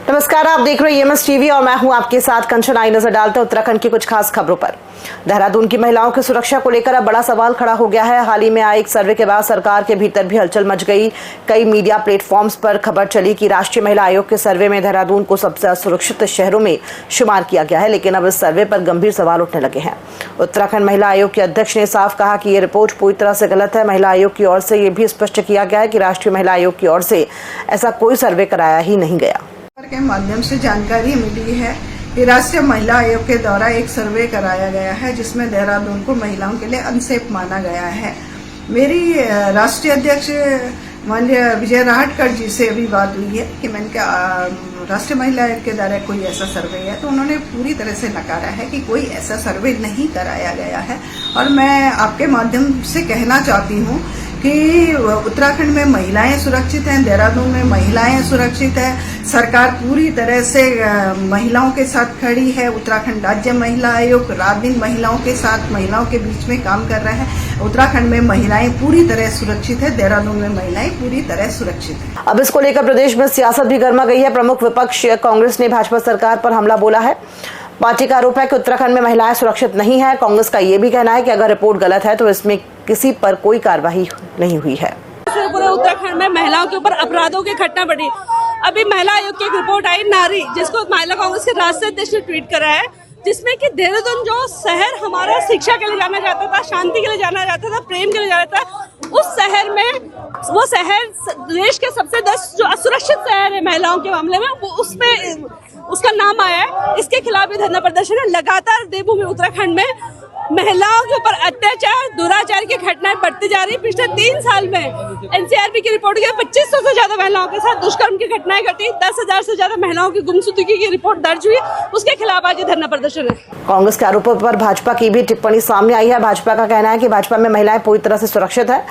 नमस्कार, आप देख रहे हैं EMS टीवी और मैं हूं आपके साथ कंचन। आई नजर डालते हैं उत्तराखंड की कुछ खास खबरों पर। देहरादून की महिलाओं की सुरक्षा को लेकर अब बड़ा सवाल खड़ा हो गया है। हाल ही में आए एक सर्वे के बाद सरकार के भीतर भी हलचल मच गई। कई मीडिया प्लेटफॉर्म्स पर खबर चली कि राष्ट्रीय महिला आयोग के सर्वे में देहरादून को सबसे असुरक्षित शहरों में शुमार किया गया है, लेकिन अब इस सर्वे पर गंभीर सवाल उठने लगे हैं। उत्तराखंड महिला आयोग के अध्यक्ष ने साफ कहा कि ये रिपोर्ट पूरी तरह से गलत है। महिला आयोग की ओर से ये भी स्पष्ट किया गया है कि राष्ट्रीय महिला आयोग की ओर से ऐसा कोई सर्वे कराया ही नहीं गया। के माध्यम से जानकारी मिली है कि राष्ट्रीय महिला आयोग के द्वारा एक सर्वे कराया गया है जिसमें देहरादून को महिलाओं के लिए अनसेफ माना गया है। मेरी राष्ट्रीय अध्यक्ष माननीय विजय राहटकर जी से अभी बात हुई है कि मैंने कहा राष्ट्रीय महिला आयोग के द्वारा कोई ऐसा सर्वे है, तो उन्होंने पूरी तरह से नकारा है कि कोई ऐसा सर्वे नहीं कराया गया है। और मैं आपके माध्यम से कहना चाहती हूँ कि उत्तराखंड में महिलाएं सुरक्षित हैं, देहरादून में महिलाएं सुरक्षित हैं। सरकार पूरी तरह से महिलाओं के साथ खड़ी है। उत्तराखंड राज्य महिला आयोग रात दिन महिलाओं के साथ, महिलाओं के बीच में काम कर रहा है। उत्तराखंड में महिलाएं पूरी तरह सुरक्षित है, देहरादून में महिलाएं पूरी तरह सुरक्षित है। अब इसको लेकर प्रदेश में सियासत भी गर्मा गई है। प्रमुख विपक्ष कांग्रेस ने भाजपा सरकार पर हमला बोला है। पार्टी का आरोप है कि उत्तराखंड में महिलाएं सुरक्षित नहीं है। कांग्रेस का ये भी कहना है कि अगर रिपोर्ट गलत है तो इसमें किसी पर कोई कार्रवाई नहीं हुई है। पूरे उत्तराखंड में महिलाओं के ऊपर अपराधों की घटना बढ़ी। अभी महिला आयोग की एक रिपोर्ट आई नारी, जिसको महिला कांग्रेस के राष्ट्रीय अध्यक्ष ने ट्वीट करा है, जिसमें कि देहरादून जो शहर हमारा शिक्षा के लिए जाना जाता था, शांति के लिए जाना जाता था, प्रेम के लिए जाना जाता था, उस शहर में वो शहर देश के सबसे 10 जो असुरक्षित शहर है महिलाओं के मामले में, वो उसमें उसका नाम आया है। इसके खिलाफ भी धरना प्रदर्शन है। लगातार देवभूमि उत्तराखंड में महिलाओं के ऊपर अत्याचार, दुराचार की घटनाएं बढ़ती जा रही। पिछले 3 साल में NCRB की रिपोर्ट के 2500 से ज्यादा महिलाओं के साथ दुष्कर्म की घटनाएं घटी। 10,000 से ज्यादा महिलाओं की गुमशुदगी की रिपोर्ट दर्ज हुई। उसके खिलाफ आज धरना प्रदर्शन है। कांग्रेस के आरोपों पर भाजपा की भी टिप्पणी सामने आई है। भाजपा का कहना है कि भाजपा में महिलाएं पूरी तरह से सुरक्षित है।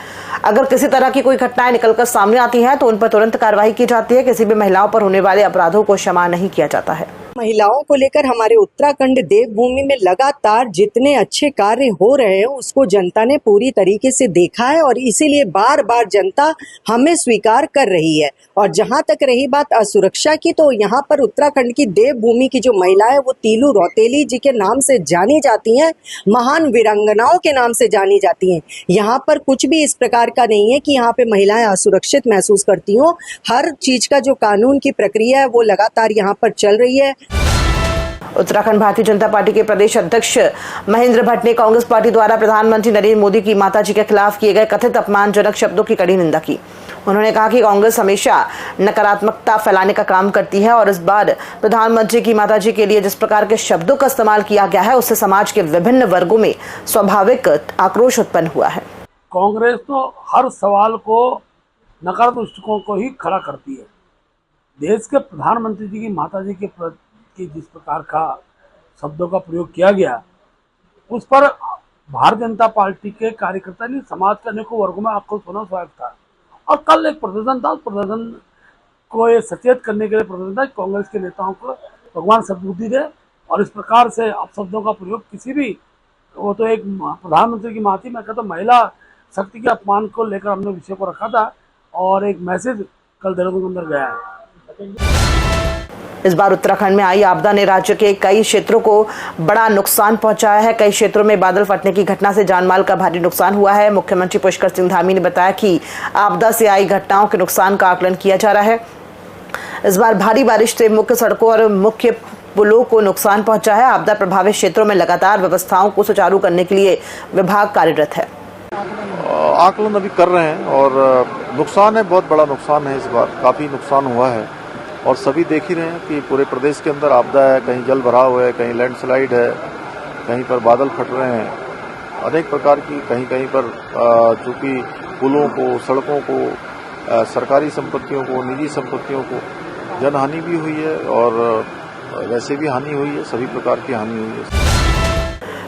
अगर किसी तरह की कोई घटनाएं निकलकर सामने आती है तो उन पर तुरंत कार्रवाई की जाती है। किसी भी महिलाओं पर होने वाले अपराधों को क्षमा नहीं किया जाता है। महिलाओं को लेकर हमारे उत्तराखंड देवभूमि में लगातार जितने अच्छे कार्य हो रहे हैं उसको जनता ने पूरी तरीके से देखा है और इसीलिए बार बार जनता हमें स्वीकार कर रही है। और जहां तक रही बात असुरक्षा की, तो यहाँ पर उत्तराखंड की देवभूमि की जो महिलाएं वो तीलू रौतेली जी के नाम से जानी जाती हैं, महान वीरांगनाओं के नाम से जानी जाती हैं। यहाँ पर कुछ भी इस प्रकार का नहीं है कि यहाँ पे महिलाएं असुरक्षित महसूस करती हों। हर चीज का जो कानून की प्रक्रिया है वो लगातार यहाँ पर चल रही है। उत्तराखंड भारतीय जनता पार्टी के प्रदेश अध्यक्ष महेंद्र भट्ट ने कांग्रेस पार्टी द्वारा प्रधानमंत्री नरेंद्र मोदी की माताजी के खिलाफ किए गए कथित अपमानजनक शब्दों की कड़ी निंदा की। उन्होंने कहा कि कांग्रेस हमेशा नकारात्मकता फैलाने का काम करती है और इस बार प्रधानमंत्री की माताजी के लिए जिस प्रकार के शब्दों का इस्तेमाल किया गया है उससे समाज के विभिन्न वर्गों में स्वाभाविक आक्रोश उत्पन्न हुआ है। कांग्रेस तो हर सवाल को नकारात्मक दृष्टिकोण को ही खड़ा करती है। देश के प्रधानमंत्री जी की माताजी के जिस प्रकार का शब्दों का प्रयोग किया गया, उस पर भारतीय जनता पार्टी के कार्यकर्ता ने समाज के अनेकों वर्गों में आक्रोश होना स्वाभाविक था। और कल एक प्रदर्शन था, उस प्रदर्शन को ये सचेत करने के लिए प्रदर्शन था। कांग्रेस के नेताओं को भगवान सद्बुद्धि दे और इस प्रकार से अपशब्दों का प्रयोग किसी भी, वो तो एक प्रधानमंत्री की माती, मैं कहता महिला शक्ति के अपमान को लेकर हमने विषय को रखा था और एक मैसेज कल देहरादून के अंदर गया है। इस बार उत्तराखंड में आई आपदा ने राज्य के कई क्षेत्रों को बड़ा नुकसान पहुंचाया है। कई क्षेत्रों में बादल फटने की घटना से जानमाल का भारी नुकसान हुआ है। मुख्यमंत्री पुष्कर सिंह धामी ने बताया कि आपदा से आई घटनाओं के नुकसान का आकलन किया जा रहा है। इस बार भारी बारिश से मुख्य सड़कों और मुख्य पुलों को नुकसान पहुंचा है। आपदा प्रभावित क्षेत्रों में लगातार व्यवस्थाओं को सुचारू करने के लिए विभाग कार्यरत है। आकलन अभी कर रहे हैं और नुकसान है, बहुत बड़ा नुकसान है। इस बार काफी नुकसान हुआ है और सभी देख ही रहे हैं कि पूरे प्रदेश के अंदर आपदा है। कहीं जल भराव है, कहीं लैंडस्लाइड है, कहीं पर बादल फट रहे हैं, अनेक प्रकार की, कहीं कहीं पर चूंकि पुलों को, सड़कों को, सरकारी संपत्तियों को, निजी संपत्तियों को जनहानि भी हुई है और वैसे भी हानि हुई है, सभी प्रकार की हानि हुई है।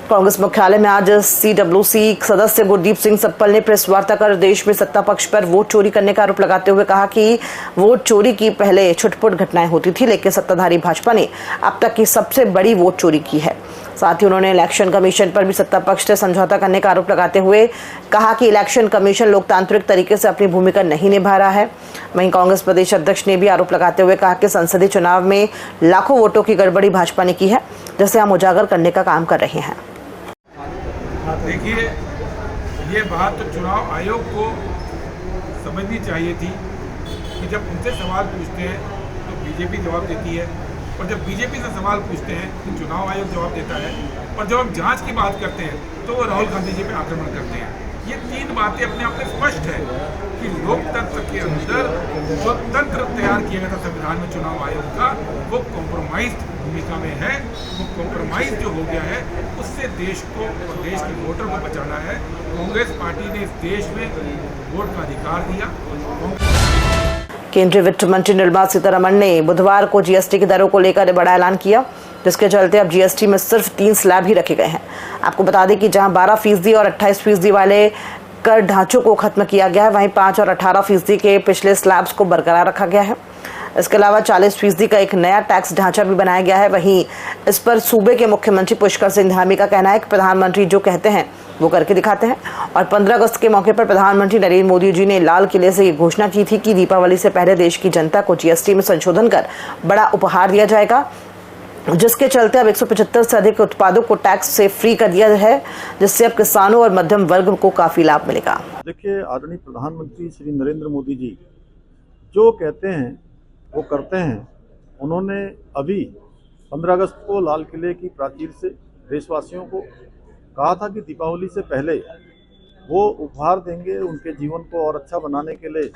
कांग्रेस मुख्यालय में आज CWC सदस्य गुरदीप सिंह सप्पल ने प्रेस वार्ता कर देश में सत्ता पक्ष पर वोट चोरी करने का आरोप लगाते हुए कहा कि वोट चोरी की पहले छुटपुट घटनाएं होती थी, लेकिन सत्ताधारी भाजपा ने अब तक की सबसे बड़ी वोट चोरी की है। साथ ही उन्होंने इलेक्शन कमीशन पर भी सत्ता पक्ष से समझौता करने का आरोप लगाते हुए कहा कि इलेक्शन कमीशन लोकतांत्रिक तरीके से अपनी भूमिका नहीं निभा रहा है। वहीं कांग्रेस प्रदेश अध्यक्ष ने भी आरोप लगाते हुए कहा कि संसदीय चुनाव में लाखों वोटों की गड़बड़ी भाजपा ने की है, जिसे हम उजागर करने का काम कर रहे हैं। देखिए, ये बात तो चुनाव आयोग को समझनी चाहिए थी कि जब उनसे सवाल पूछते हैं तो बीजेपी जवाब देती है, और जब बीजेपी से सवाल पूछते हैं तो चुनाव आयोग जवाब देता है, और जब हम जांच की बात करते हैं तो वो राहुल गांधी जी पे आक्रमण करते हैं। ये तीन बातें अपने आप में स्पष्ट है कि लोकतंत्र के अंदर जो तंत्र तैयार किया गया था संविधान में चुनाव आयोग का, वो कॉम्प्रोमाइज्ड भूमिका में है। वो कॉम्प्रोमाइज जो हो गया है, उससे देश को और देश के वोटर को बचाना है। कांग्रेस पार्टी ने इस देश में वोट का अधिकार दिया। केंद्रीय वित्त मंत्री निर्मला सीतारमण ने बुधवार को जीएसटी की दरों को लेकर बड़ा ऐलान किया, जिसके चलते अब जीएसटी में सिर्फ 3 स्लैब ही रखे गए हैं। आपको बता दें कि जहां 12% और 28% वाले कर ढांचों को खत्म किया गया है, वहीं 5 और 18% के पिछले स्लैब्स को बरकरार रखा गया है। इसके अलावा 40% का एक नया टैक्स ढांचा भी बनाया गया है। वहीं इस पर सूबे के मुख्यमंत्री पुष्कर सिंह धामी का कहना है कि प्रधानमंत्री जो कहते हैं वो करके दिखाते हैं, और 15 अगस्त के मौके पर प्रधानमंत्री नरेंद्र मोदी जी ने लाल किले से ये घोषणा की थी कि दीपावली से पहले देश की जनता को जीएसटी में संशोधन कर बड़ा उपहार दिया जाएगा, जिसके चलते अब 175 से अधिक उत्पादों को टैक्स से फ्री कर दिया है, जिससे अब किसानों और मध्यम वर्ग को काफी लाभ मिलेगा। देखिए, आदरणीय प्रधानमंत्री श्री नरेंद्र मोदी जी जो कहते हैं वो करते हैं। उन्होंने अभी 15 अगस्त को लाल किले की प्राचीर से देशवासियों को कहा था कि दीपावली से पहले वो उपहार देंगे, उनके जीवन को और अच्छा बनाने के लिए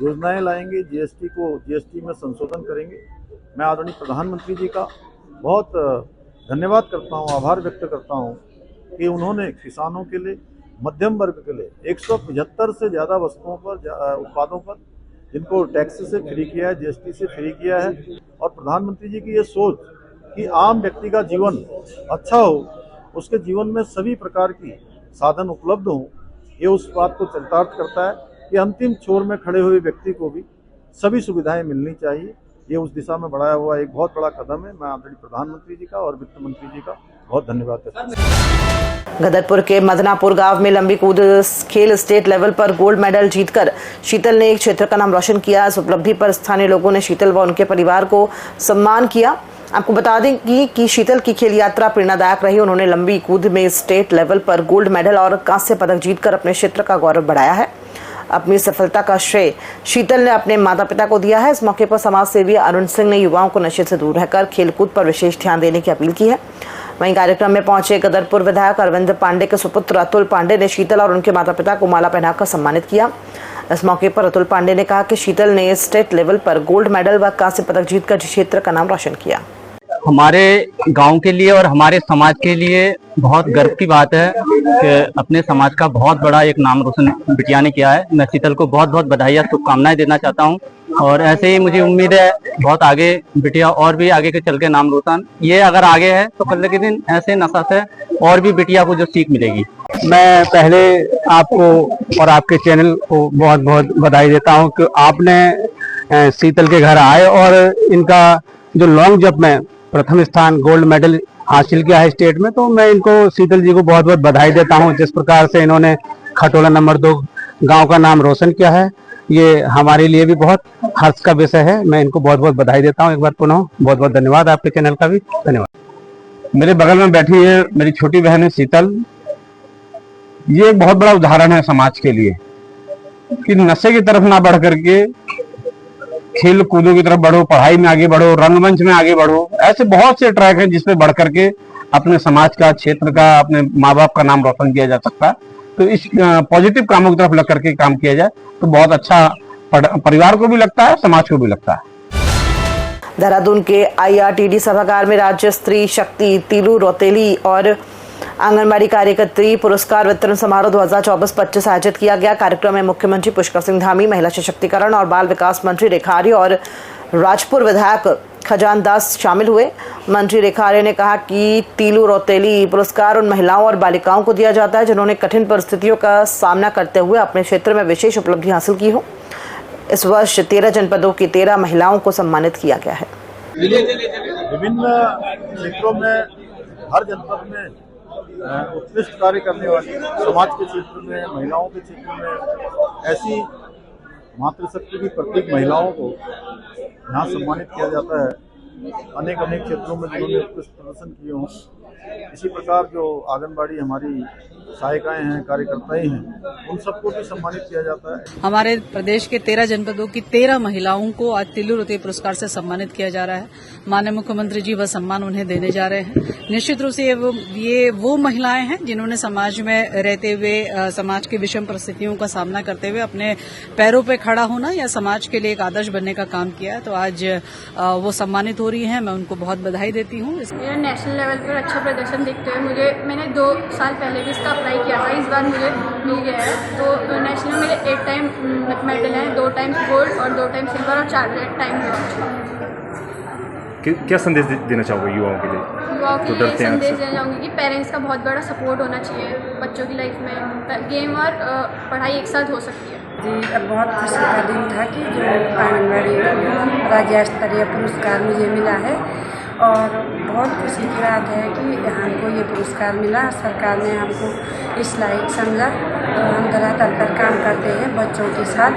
योजनाएं लाएंगे, जीएसटी में संशोधन करेंगे। मैं आदरणीय प्रधानमंत्री जी का बहुत धन्यवाद करता हूं, आभार व्यक्त करता हूं कि उन्होंने किसानों के लिए, मध्यम वर्ग के लिए 175 से ज़्यादा वस्तुओं पर, उत्पादों पर, जिनको टैक्स से फ्री किया है, जीएसटी से फ्री किया है। और प्रधानमंत्री जी की ये सोच कि आम व्यक्ति का जीवन अच्छा हो, उसके जीवन में सभी प्रकार की साधन उपलब्ध हों, ये उस बात को चरितार्थ करता है कि अंतिम छोर में खड़े हुए व्यक्ति को भी सभी सुविधाएं मिलनी चाहिए। ये उस दिशा में बढ़ाया हुआ एक बहुत बड़ा कदम है। मैं आदरणीय प्रधानमंत्री जी का और वित्त मंत्री जी का बहुत धन्यवाद करता हूं। गदरपुर के मदनापुर गांव में लंबी कूद खेल स्टेट लेवल पर गोल्ड मेडल जीतकर शीतल ने एक क्षेत्र का नाम रोशन किया। इस उपलब्धि पर स्थानीय लोगों ने शीतल व उनके परिवार को सम्मान किया। आपको बता दें कि शीतल की खेल यात्रा प्रेरणादायक रही। उन्होंने लंबी कूद में स्टेट लेवल पर गोल्ड मेडल और कांस्य पदक जीतकर अपने क्षेत्र का गौरव बढ़ाया है। अपनी सफलता का श्रेय शीतल ने अपने माता पिता को दिया है। इस मौके पर समाज सेवी अरुण सिंह ने युवाओं को नशे से दूर रहकर खेलकूद पर विशेष ध्यान देने की अपील की है। वहीं कार्यक्रम में पहुंचे गदरपुर विधायक अरविंद पांडे के सुपुत्र अतुल पांडे ने शीतल और उनके माता पिता को माला पहनाकर सम्मानित किया। इस मौके पर अतुल पांडे ने कहा कि शीतल ने स्टेट लेवल पर गोल्ड मेडल व कांस्य पदक जीतकर क्षेत्र का नाम रोशन किया। हमारे गांव के लिए और हमारे समाज के लिए बहुत गर्व की बात है कि अपने समाज का बहुत बड़ा एक नाम रोशन बिटिया ने किया है। मैं शीतल को बहुत बहुत बधाई और शुभकामनाएं देना चाहता हूं, और ऐसे ही मुझे उम्मीद है बहुत आगे बिटिया और भी आगे के चल के नाम रोशन, ये अगर आगे है तो कल के दिन ऐसे नशा से और भी बिटिया को जो सीख मिलेगी। मैं पहले आपको और आपके चैनल को बहुत बहुत बधाई देता हूं कि आपने शीतल के घर आए और इनका जो लॉन्ग जंप में प्रथम स्थान गोल्ड मेडल हासिल किया है स्टेट में, तो मैं इनको शीतल जी को बहुत बहुत बधाई देता हूं। जिस प्रकार से इन्होंने खटोला नंबर 2 गांव का नाम रोशन किया है, ये हमारे लिए भी बहुत हर्ष का विषय है। मैं इनको बहुत बहुत बधाई देता हूं। एक बार पुनः बहुत बहुत धन्यवाद, आपके चैनल का भी धन्यवाद। मेरे बगल में बैठी है मेरी छोटी बहन है शीतल। ये एक बहुत बड़ा उदाहरण है समाज के लिए कि नशे की तरफ ना बढ़ करके खेल कूदों की तरफ बढ़ो, पढ़ाई में आगे बढ़ो, रंगमंच में आगे बढ़ो। ऐसे बहुत से ट्रैक हैं जिसमें बढ़ करके अपने समाज का, क्षेत्र का, अपने माँ बाप का नाम रोशन किया जा सकता है। तो इस पॉजिटिव कामों की तरफ लग करके काम किया जाए तो बहुत अच्छा परिवार को भी लगता है, समाज को भी लगता है। देहरादून के IRTD सभागार में राज्य स्त्री शक्ति तीलू रौतेली और आंगनबाड़ी कार्यकर्त्री पुरस्कार वितरण समारोह 2024-25 आयोजित किया गया। कार्यक्रम में मुख्यमंत्री पुष्कर सिंह धामी, महिला सशक्तिकरण और बाल विकास मंत्री रेखा आर्य और राजपुर विधायक खजान दास शामिल हुए। मंत्री रेखा आर्य ने कहा कि तीलू रौतेली पुरस्कार उन महिलाओं और बालिकाओं को दिया जाता है जिन्होंने कठिन परिस्थितियों का सामना करते हुए अपने क्षेत्र में विशेष उपलब्धि हासिल की हो। इस वर्ष 13 जनपदों की 13 महिलाओं को सम्मानित किया गया है। विभिन्न क्षेत्रों में हर जनपद में उत्कृष्ट कार्य करने वाली, समाज के क्षेत्र में, महिलाओं के क्षेत्र में ऐसी मातृशक्ति की प्रतीक महिलाओं को यहाँ सम्मानित किया जाता है। अनेक क्षेत्रों में जिन्होंने उत्कृष्ट प्रदर्शन किए हों, इसी प्रकार जो आंगनबाड़ी हमारी सहायिकाएं हैं, कार्यकर्ताएं हैं, उन सबको भी सम्मानित किया जाता है। हमारे प्रदेश के 13 जनपदों की 13 महिलाओं को आज तिल्लू रति पुरस्कार से सम्मानित किया जा रहा है। माननीय मुख्यमंत्री जी वह सम्मान उन्हें देने जा रहे हैं। निश्चित रूप से ये वो महिलाएं हैं जिन्होंने समाज में रहते हुए, समाज की विषम परिस्थितियों का सामना करते हुए अपने पैरों पर खड़ा होना या समाज के लिए एक आदर्श बनने का काम किया है। तो आज वो सम्मानित हो रही हैं, मैं उनको बहुत बधाई देती हूँ। मेरा नेशनल लेवल पर अच्छा प्रदर्शन देखते हुए मैंने 2 साल पहले भी इसका अप्लाई किया था, इस बार मुझे मिल गया है। तो नेशनल मेरे 8 टाइम मेडल हैं, 2 टाइम गोल्ड और 2 टाइम सिल्वर और 4 टाइम ब्रॉन्ज। क्या संदेश देना चाहोगे युवाओं के लिए? युवाओं के लिए संदेश देना चाहूँगी कि पेरेंट्स का बहुत बड़ा सपोर्ट होना चाहिए बच्चों की लाइफ में। गेम और पढ़ाई एक साथ हो सकती है। जी, अब बहुत खुशी का दिन था कि जो आंगनबाड़ी राज्य स्तरीय पुरस्कार मुझे मिला है और बहुत खुशी की बात है कि हमको ये पुरस्कार मिला। सरकार ने हमको इस लायक समझा। हम धरातल पर काम करते हैं बच्चों के साथ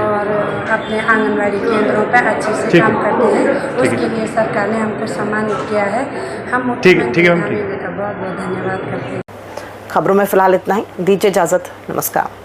और अपने आंगनबाड़ी केंद्रों पर अच्छे से काम करते हैं, उसके लिए सरकार ने हमको सम्मानित किया है। हम मुख्यमंत्री का बहुत बहुत धन्यवाद करते हैं। खबरों में फिलहाल इतना ही, दीजिए इजाजत, नमस्कार।